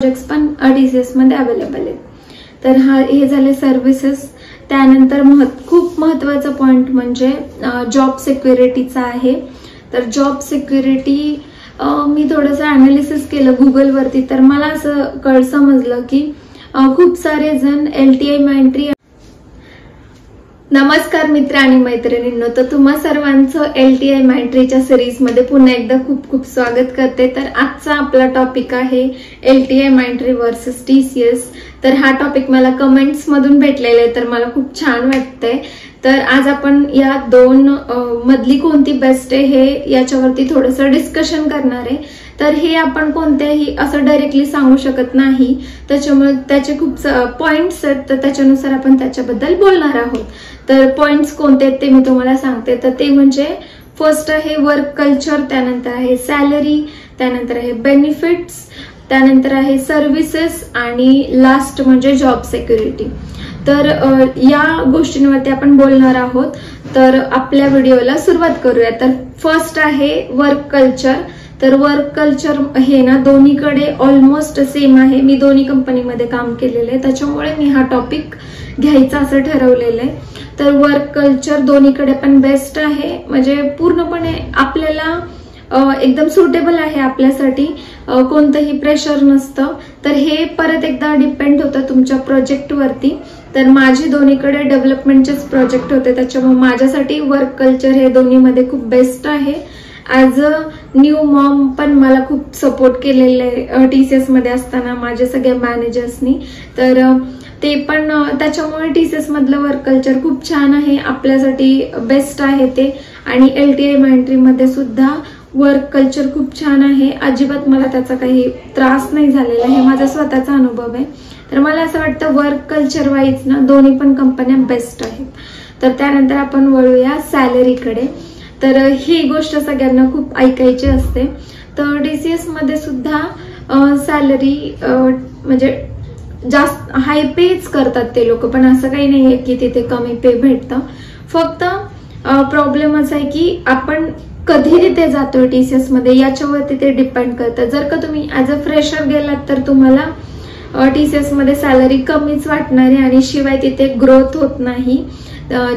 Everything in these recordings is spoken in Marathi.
प्रोजेक्ट्स पण TCS मध्ये अवेलेबल आहेत. तर हे झाले सर्व्हिसेस. त्यानंतर खूप महत्त्वाचा पॉइंट म्हणजे जॉब सिक्युरिटीचा आहे. तर जॉब सिक्युरिटी मी थोडंसं अनालिसिस केलं गुगलवरती, तर मला असं समजलं की खूप सारे जण LTI माइंट्री. नमस्कार मित्र आणि मैत्रिणींनो, तर तुम्हा सर्वांचं LTI माइंट्रीच्या सिरीजमध्ये पुन्हा एकदा खूप खूप स्वागत करते. तर आजचा आपला टॉपिक आहे LTI माइंट्री वर्सेस TCS. तर हा टॉपिक मला कमेंट्स मधून भेटलेला आहे, तर मला खूप छान वाटतंय. तर आज आपण या दोन मधली कोणती बेस्ट आहे हे याच्यावरती थोडंसं डिस्कशन करणार आहे. तर हे आपण कोणत्याही असं डायरेक्टली सांगू शकत नाही, त्याच्यामुळे त्याचे खूप पॉइंट्स आहेत, तर त्याच्यानुसार आपण त्याच्याबद्दल बोलणार आहोत. तर पॉइंट्स कोणते आहेत ते मी तुम्हाला सांगते. तर ते म्हणजे फर्स्ट आहे वर्क कल्चर, त्यानंतर आहे सॅलरी, त्यानंतर आहे बेनिफिट्स, त्यानंतर आहे सर्व्हिसेस आणि लास्ट म्हणजे जॉब सिक्युरिटी. तर या गोष्टींवरती आपण बोलणार आहोत. तर आपल्या व्हिडिओला सुरुवात करूया. तर फर्स्ट आहे वर्क कल्चर. तर वर्क कल्चर हे ना दोन्हीकडे ऑलमोस्ट सेम आहे. मी दोन्ही कंपनीमध्ये काम केलेलं आहे, त्याच्यामुळे मी हा टॉपिक घ्यायचा असं ठरवलेलं आहे. तर वर्क कल्चर दोन्हीकडे पण बेस्ट आहे, म्हणजे पूर्णपणे आपल्याला एकदम सुटेबल आहे आपल्यासाठी. कोणतंही प्रेशर नसतं. तर हे परत एकदा डिपेंड होतं तुमच्या प्रोजेक्टवरती. तर माझे दोन्हीकडे डेव्हलपमेंटचेच प्रोजेक्ट होते, त्याच्यामुळे माझ्यासाठी वर्क कल्चर हे दोन्हीमध्ये खूप बेस्ट आहे. ॲज अ न्यू मॉम पण मला खूप सपोर्ट केलेलं आहे TCS मध्ये असताना माझ्या सगळ्या मॅनेजर्सनी. तर ते पण त्याच्यामुळे TCS मधलं वर्क कल्चर खूप छान आहे, आपल्यासाठी बेस्ट आहे ते. आणि LTI माइंट्री मध्ये सुद्धा वर्क कल्चर खूप छान आहे. अजिबात मला त्याचा काही त्रास नाही झालेला, हे माझा स्वतःचा अनुभव आहे. तर मला असं वाटतं वर्क कल्चर वाईज ना दोन्ही पण कंपन्या बेस्ट आहेत. तर त्यानंतर आपण वळूया सॅलरीकडे. तर ही गोष्ट सगळ्यांना खूप ऐकायची असते. तर TCS मध्ये सुद्धा सॅलरी म्हणजे जास्त हाय पेच करतात ते लोक, पण असं काही नाहीये की तिथे कमी पे भेटतं. फक्त प्रॉब्लेम असा आहे की आपण कधी तिथे जातोय TCS मध्ये याच्यावरती ते डिपेंड करतं. जर का तुम्ही ऍज अ फ्रेशर गेलात तर तुम्हाला TCS मध्ये सॅलरी कमीच वाटणार आहे, आणि शिवाय तिथे ग्रोथ होत नाही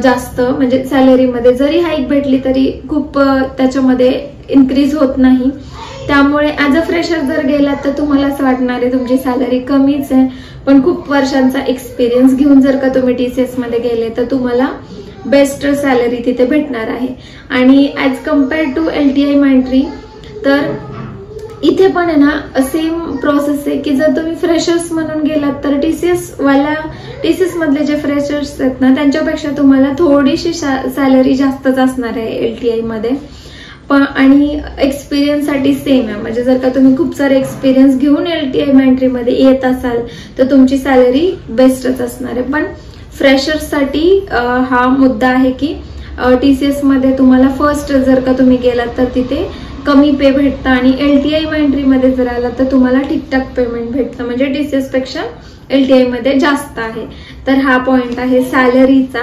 जास्त. म्हणजे सॅलरीमध्ये जरी हाईक भेटली तरी खूप त्याच्यामध्ये इन्क्रीज होत नाही. त्यामुळे ऍज अ फ्रेशर जर गेलात तर तुम्हाला असं वाटणार आहे तुमची सॅलरी कमीच आहे, पण खूप वर्षांचा एक्सपिरियन्स घेऊन जर का तुम्ही TCS मध्ये गेले तर तुम्हाला बेस्ट सॅलरी तिथे भेटणार आहे. आणि as compare to LTI Mindtree, तर इथे पण आहे ना सेम प्रोसेस आहे की जर तुम्ही फ्रेशर्स म्हणून गेलात तर TCS मधले जे फ्रेशर्स आहेत ना त्यांच्यापेक्षा तुम्हाला थोडीशी सॅलरी जास्तच असणार आहे LTI मध्ये. पण आणि एक्सपिरियन्स साठी सेम आहे. म्हणजे जर का तुम्ही खूप सारे एक्सपिरियन्स घेऊन LTI माइंट्री मध्ये येत असाल तर तुमची सॅलरी बेस्टच असणार आहे. पण फ्रेशर्स साठी हा मुद्दा आहे की TCS मध्ये तुम्हाला फर्स्ट जर का तुम्ही गेलात तर तिथे कमी पे भेटतं, आणि LTI माइंट्री मध्ये जर आला तर तुम्हाला ठीकठाक पेमेंट भेटतं. म्हणजे TCS पेक्षा LTI मध्ये जास्त आहे. तर हा पॉइंट आहे सॅलरीचा.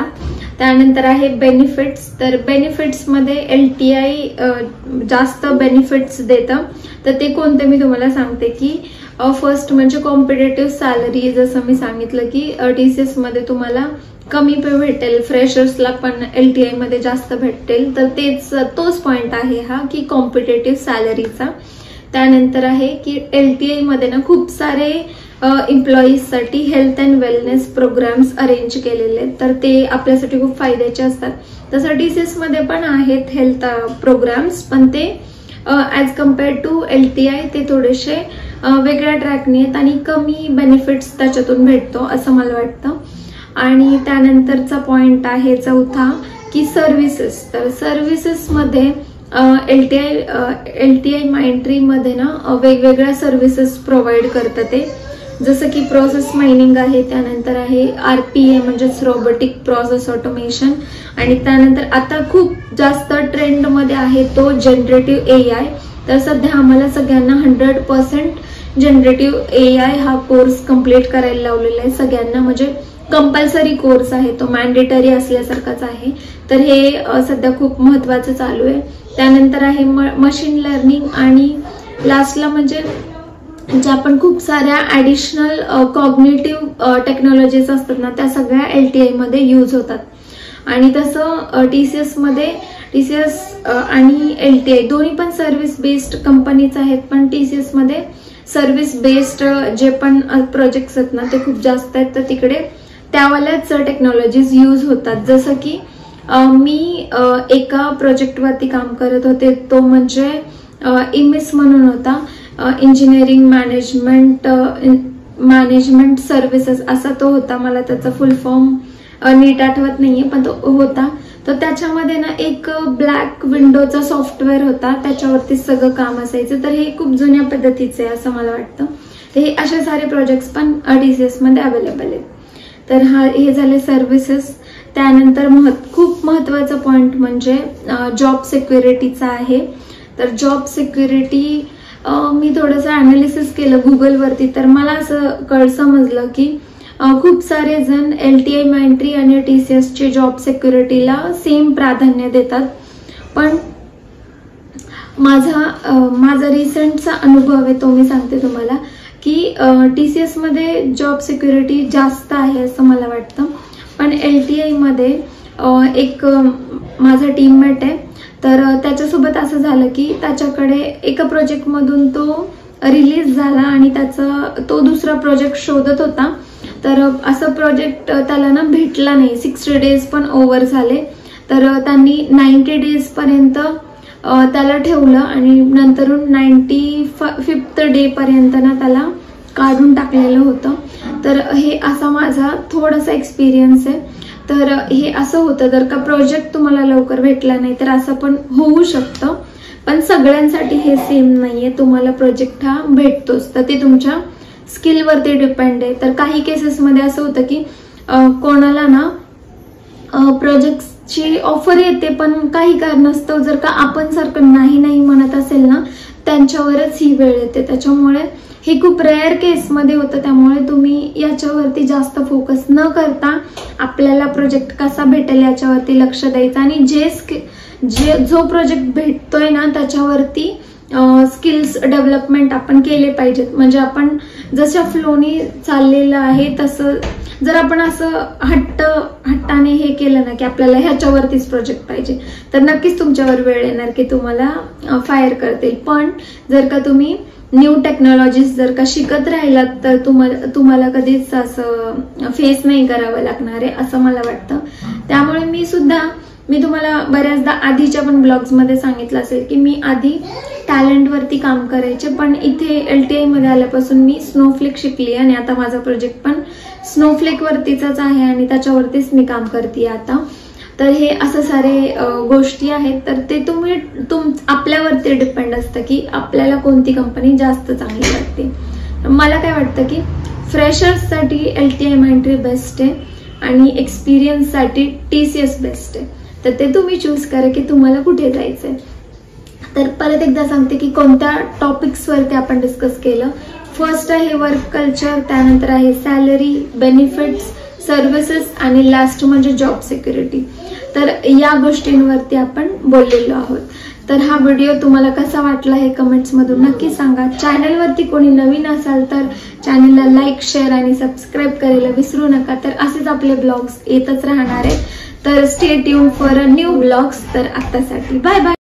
त्यानंतर आहे बेनिफिट्स. तर बेनिफिट्स मध्ये LTI जास्त बेनिफिट्स देतं. तर ते कोणते मी तुम्हाला सांगते की फर्स्ट म्हणजे कॉम्पिटेटिव्ह सॅलरी. जसं मी सांगितलं की TCS मध्ये तुम्हाला कमी पे भेटेल, फ्रेशर्सला पण LTI मध्ये जास्त भेटेल. तर तोच पॉइंट आहे हा की कॉम्पिटेटिव्ह सॅलरीचा. त्यानंतर आहे की LTI मध्ये ना खूप सारे एम्प्लॉईज साठी health and wellness programmes arrange केलेले आहेत, तर ते आपल्यासाठी खूप फायद्याचे असतात. तसं TCS मध्ये पण आहेत हेल्थ प्रोग्राम्स, पण ते ऍज कम्पेअर टू LTI ते थोडेसे वेगळ्या ट्रॅकने आहेत आणि कमी बेनिफिट्स त्याच्यातून भेटतो असं मला वाटतं. आणि त्यानंतरचा पॉइंट आहे चौथा की सर्व्हिसेस. तर सर्व्हिसेस मध्ये LTI माइंट्री मध्ये ना वेगवेगळ्या सर्व्हिसेस प्रोव्हाइड करतात ते. जसं की प्रोसेस मायनिंग आहे, त्यानंतर आहे RPA म्हणजेच रोबोटिक प्रोसेस ऑटोमेशन, आणि त्यानंतर आता खूप जास्त ट्रेंड मध्ये आहे तो जनरेटिव्ह AI. तर सध्या आम्हाला सगळ्यांना 100% जनरेटिव्ह AI हा कोर्स कम्प्लीट करायला लावलेला आहे सगळ्यांना. म्हणजे कंपल्सरी कोर्स आहे तो, मॅन्डेटरी असल्यासारखाच आहे. तर हे सध्या खूप महत्वाचं चालू आहे. त्यानंतर आहे मशीन लर्निंग, आणि लास्टला म्हणजे ज्या पण खूप साऱ्या ॲडिशनल कॉग्निटिव्ह टेक्नॉलॉजीज असतात ना, त्या सगळ्या LTI मध्ये यूज होतात. आणि तसं TCS आणि LTI दोन्ही पण सर्व्हिस बेस्ड कंपनीज आहेत, पण TCS मध्ये सर्व्हिस बेस्ड जे पण प्रोजेक्ट्स आहेत ना ते खूप जास्त आहेत, तर तिकडे त्यावाल्याच टेक्नॉलॉजीज यूज होतात. जसं की मी एका प्रोजेक्टवरती काम करत होते, तो म्हणजे IMIS म्हणून होता, इंजिनिअरिंग मॅनेजमेंट सर्व्हिसेस असा तो होता. मला त्याचा फुल फॉर्म नीट आठवत नाहीये, पण तो होता. तर त्याच्यामध्ये ना एक ब्लॅक विंडोचा सॉफ्टवेअर होता, त्याच्यावरती सगळं काम असायचं. तर हे खूप जुन्या पद्धतीचे आहे असं मला वाटतं. तर हे असे सारे प्रोजेक्ट्स पण TCS मध्ये अवेलेबल आहेत. तर हे झाले सर्व्हिसेस. त्यानंतर खूप महत्वाचा पॉइंट म्हणजे जॉब सिक्युरिटीचा आहे. तर जॉब सिक्युरिटी मी थोडंसं अनालिसिस केलं गुगलवरती, तर मला असं समजलं की खूप सारे जण LTI Mindtree आणि TCS ची जॉब सिक्युरिटीला सेम प्राधान्य देतात. पण माझा रिसेंटचा अनुभव आहे तो मी सांगते तुम्हाला की TCS मध्ये जॉब सिक्युरिटी जास्त आहे असं मला वाटतं. पण LTI मध्ये एक माझा टीममेट आहे, तर त्याच्यासोबत असं झालं की त्याच्याकडे एका प्रोजेक्टमधून तो रिलीज झाला आणि तो दुसरा प्रोजेक्ट शोधत होता. तर असं प्रोजेक्ट त्याला ना भेटला नाही. 60 डेज पण ओव्हर झाले. तर त्यांनी 90 डेज पर्यंत त्याला ठेवलं आणि नंतरून 95th डे पर्यंत ना त्याला काढून टाकलेलं होतं. तर हे असा माझा थोडासा एक्सपिरियन्स आहे. तर हे असं होतं, जर का प्रोजेक्ट तुम्हाला लवकर भेटला नाही तर असं पण होऊ शकतं. पण सगळ्यांसाठी हे सेम नाहीये, तुम्हाला प्रोजेक्ट हा भेटतोच. तर ते तुमच्या स्किलवरती डिपेंड आहे. तर काही केसेसमध्ये असं होतं की कोणाला ना प्रोजेक्टची ऑफर येते, पण काही कारणास्तव जर का आपण सारखं नाही म्हणत असेल ना, त्यांच्यावरच ही वेळ येते. त्याच्यामुळे हे खूप रेअर केसमध्ये होतं. त्यामुळे तुम्ही याच्यावरती जास्त फोकस न करता आपल्याला प्रोजेक्ट कसा भेटेल याच्यावरती लक्ष द्यायचं आणि जो प्रोजेक्ट भेटतोय ना त्याच्यावरती स्किल्स डेव्हलपमेंट आपण केले पाहिजेत. म्हणजे आपण जशा फ्लोनी चाललेलं आहे तसं जर आपण असं हट्टाने हे केलं ना की आपल्याला ह्याच्यावरतीच प्रोजेक्ट पाहिजे, तर नक्कीच तुमच्यावर वेळ येणार की तुम्हाला फायर करतील. पण जर का तुम्ही न्यू टेक्नॉलॉजीज जर का शिकत राहिलात तर तुम्हाला कधीच असं फेस नाही करावं लागणार आहे असं मला वाटतं. त्यामुळे मी तुम्हाला बऱ्याचदा आधीच्या पण ब्लॉग्स मध्ये सांगितलं असेल की मी आधी टॅलेंटवरती काम करायचे, पण इथे LTI मध्ये आल्यापासून मी स्नोफ्लेक शिकली आणि आता माझा प्रोजेक्ट पण स्नोफ्लेक वरतीच आहे आणि त्याच्यावरतीच मी काम करते आता. तर हे असं सारे गोष्टी आहेत. तर ते आपल्यावरती डिपेंड असतं की आपल्याला कोणती कंपनी जास्त चांगली वाटते. मला काय वाटतं की फ्रेशर्ससाठी LTI Mindtree बेस्ट आहे आणि एक्सपिरियन्ससाठी TCS बेस्ट आहे. तर ते तुम्ही चूज करा की तुम्हाला कुठे जायचंय. तर परत एकदा सांगते की कोणत्या टॉपिक्सवरती आपण डिस्कस केलं. फर्स्ट आहे वर्क कल्चर, त्यानंतर आहे सॅलरी, बेनिफिट्स, सर्व्हिसेस आणि लास्ट म्हणजे जॉब सिक्युरिटी. तर या गोष्टींवरती आपण बोललेलो आहोत. तर हा व्हिडिओ तुम्हाला कसा वाटला हे कमेंट्स मधून नक्की सांगा. चॅनलवरती कोणी नवीन असाल तर चॅनलला लाईक, शेअर आणि सबस्क्राईब करायला विसरू नका. तर असेच आपले ब्लॉग्स येतच राहणार आहेत. तर stay tune for a new blogs. तर आतासाठी बाय बाय.